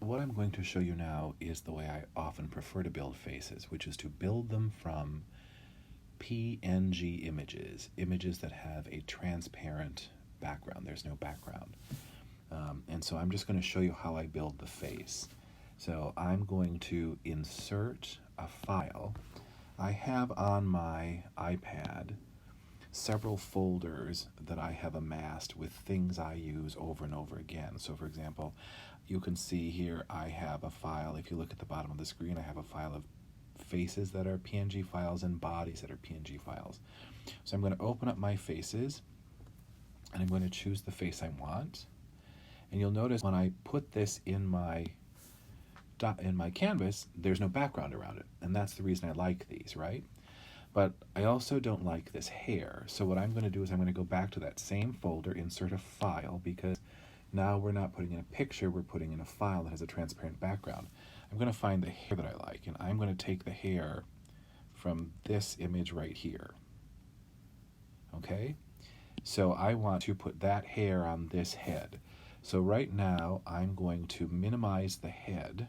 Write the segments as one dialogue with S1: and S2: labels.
S1: what I'm going to show you now is the way I often prefer to build faces, which is to build them from PNG images, images that have a transparent background. There's no background. And so I'm just going to show you how I build the face. So I'm going to insert a file. I have on my iPad several folders that I have amassed with things I use over and over again. So for example, you can see here I have a file. If you look at the bottom of the screen, I have a file of faces that are PNG files and bodies that are PNG files. So I'm going to open up my faces and I'm going to choose the face I want. And you'll notice when I put this in my canvas, there's no background around it. And that's the reason I like these, right? But I also don't like this hair. So what I'm going to do is I'm going to go back to that same folder, insert a file, because now we're not putting in a picture, we're putting in a file that has a transparent background. I'm going to find the hair that I like, and I'm going to take the hair from this image right here. Okay? So I want to put that hair on this head. So right now I'm going to minimize the head.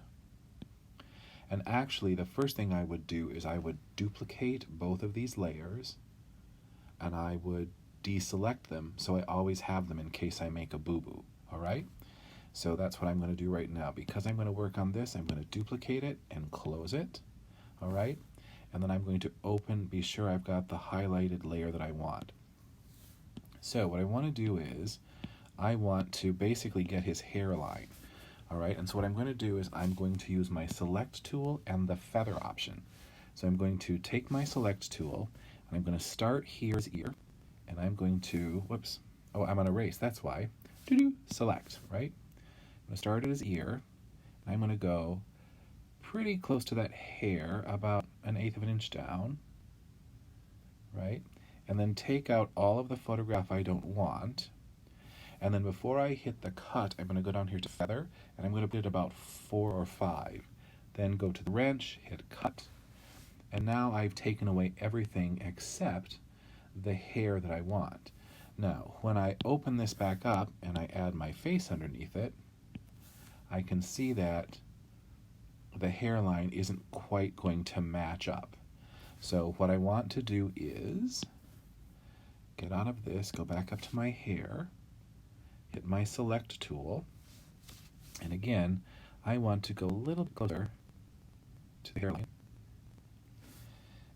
S1: And actually, the first thing I would do is I would duplicate both of these layers and I would deselect them so I always have them in case I make a boo-boo, all right? So that's what I'm going to do right now. Because I'm going to work on this, I'm going to duplicate it and close it, all right? And then I'm going to be sure I've got the highlighted layer that I want. So what I want to do is I want to basically get his hairline. All right, and so what I'm going to do is I'm going to use my select tool and the feather option. So I'm going to take my select tool and I'm going to start here as ear, and I'm going to, I'm on erase, that's why. Select, right? I'm going to start it as ear, and I'm going to go pretty close to that hair, about 1/8 of an inch down, right? And then take out all of the photograph I don't want. And then before I hit the cut, I'm going to go down here to feather, and I'm going to put it about 4 or 5. Then go to the wrench, hit cut. And now I've taken away everything except the hair that I want. Now, when I open this back up and I add my face underneath it, I can see that the hairline isn't quite going to match up. So what I want to do is get out of this, go back up to my hair, hit my select tool, and again, I want to go a little bit closer to the hairline.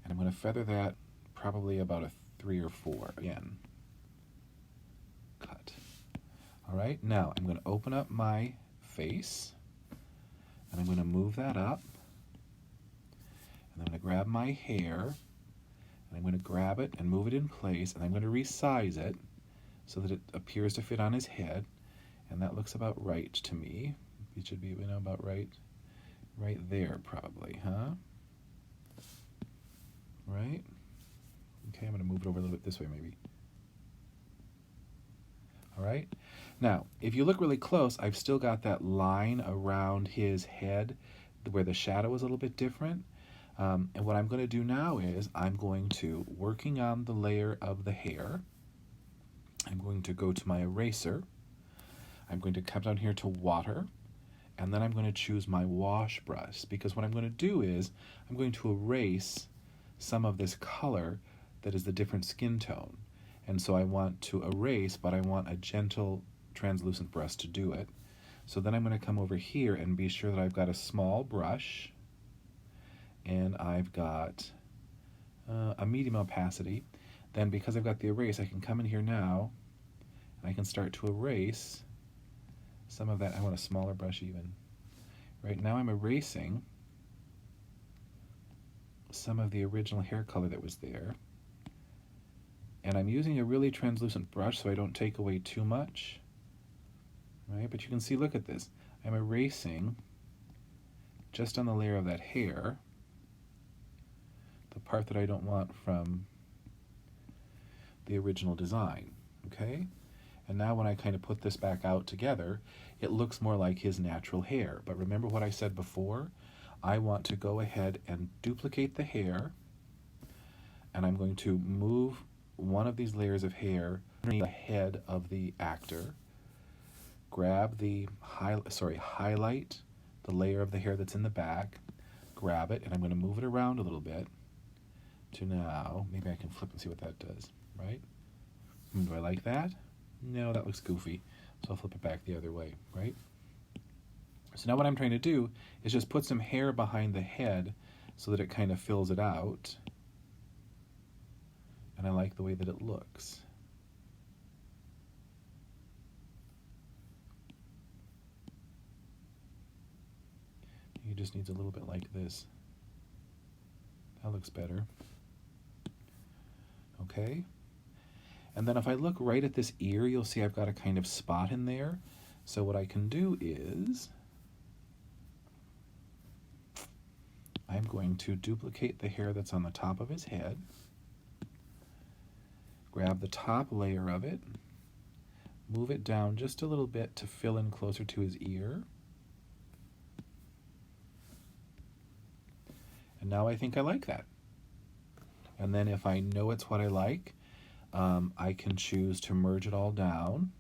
S1: And I'm going to feather that probably about a 3 or 4. Again, cut. All right, now I'm going to open up my face, and I'm going to move that up, and I'm going to grab my hair, and I'm going to grab it and move it in place, and I'm going to resize it so that it appears to fit on his head, and that looks about right to me. It should be, about right there probably, huh? Right? Okay, I'm going to move it over a little bit this way maybe. All right? Now, if you look really close, I've still got that line around his head where the shadow is a little bit different. And what I'm going to do now is I'm going to, working on the layer of the hair, I'm going to go to my eraser. I'm going to come down here to water, and then I'm going to choose my wash brush, because what I'm going to do is I'm going to erase some of this color that is the different skin tone. And so I want to erase, but I want a gentle translucent brush to do it. So then I'm going to come over here and be sure that I've got a small brush, and I've got a medium opacity. Then because I've got the erase, I can come in here now, and I can start to erase some of that. I want a smaller brush even. Right now I'm erasing some of the original hair color that was there. And I'm using a really translucent brush so I don't take away too much. Right? But you can see, look at this. I'm erasing just on the layer of that hair, the part that I don't want from the original design, okay? And now when I kind of put this back out together, it looks more like his natural hair. But remember what I said before? I want to go ahead and duplicate the hair, and I'm going to move one of these layers of hair underneath the head of the actor, grab the highlight the layer of the hair that's in the back, grab it, and I'm going to move it around a little bit to now, maybe I can flip and see what that does, right? Do I like that? No, that looks goofy. So I'll flip it back the other way, right? So now what I'm trying to do is just put some hair behind the head so that it kind of fills it out. And I like the way that it looks. It just needs a little bit like this. That looks better. Okay. And then if I look right at this ear, you'll see I've got a kind of spot in there. So what I can do is I'm going to duplicate the hair that's on the top of his head, grab the top layer of it, move it down just a little bit to fill in closer to his ear. And now I think I like that. And then if I know it's what I like, I can choose to merge it all down.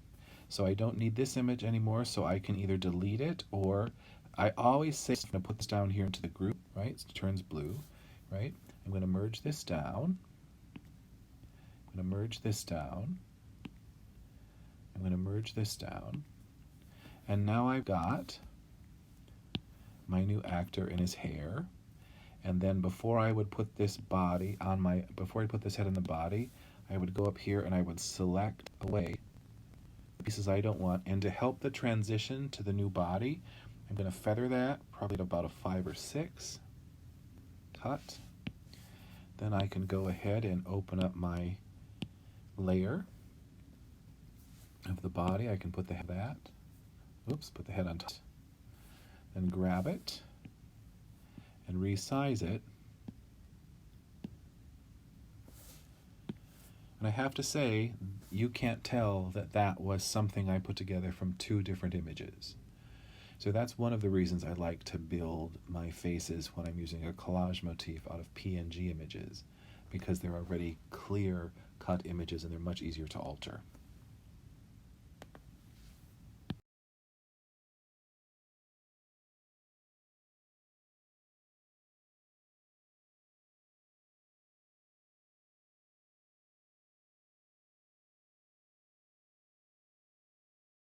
S1: So I don't need this image anymore, so I can either delete it, or I always say I'm going to put this down here into the group, right? So it turns blue, right? I'm going to merge this down. I'm going to merge this down. I'm going to merge this down. And now I've got my new actor in his hair. And then before I would put this body on before I put this head in the body, I would go up here and I would select away the pieces I don't want. And to help the transition to the new body, I'm going to feather that, probably at about a 5 or 6. Cut. Then I can go ahead and open up my layer of the body. I can put the head on that. Oops, put the head on top. Then grab it and resize it. And I have to say, you can't tell that that was something I put together from 2 different images. So that's one of the reasons I like to build my faces when I'm using a collage motif out of PNG images, because they're already clear cut images and they're much easier to alter.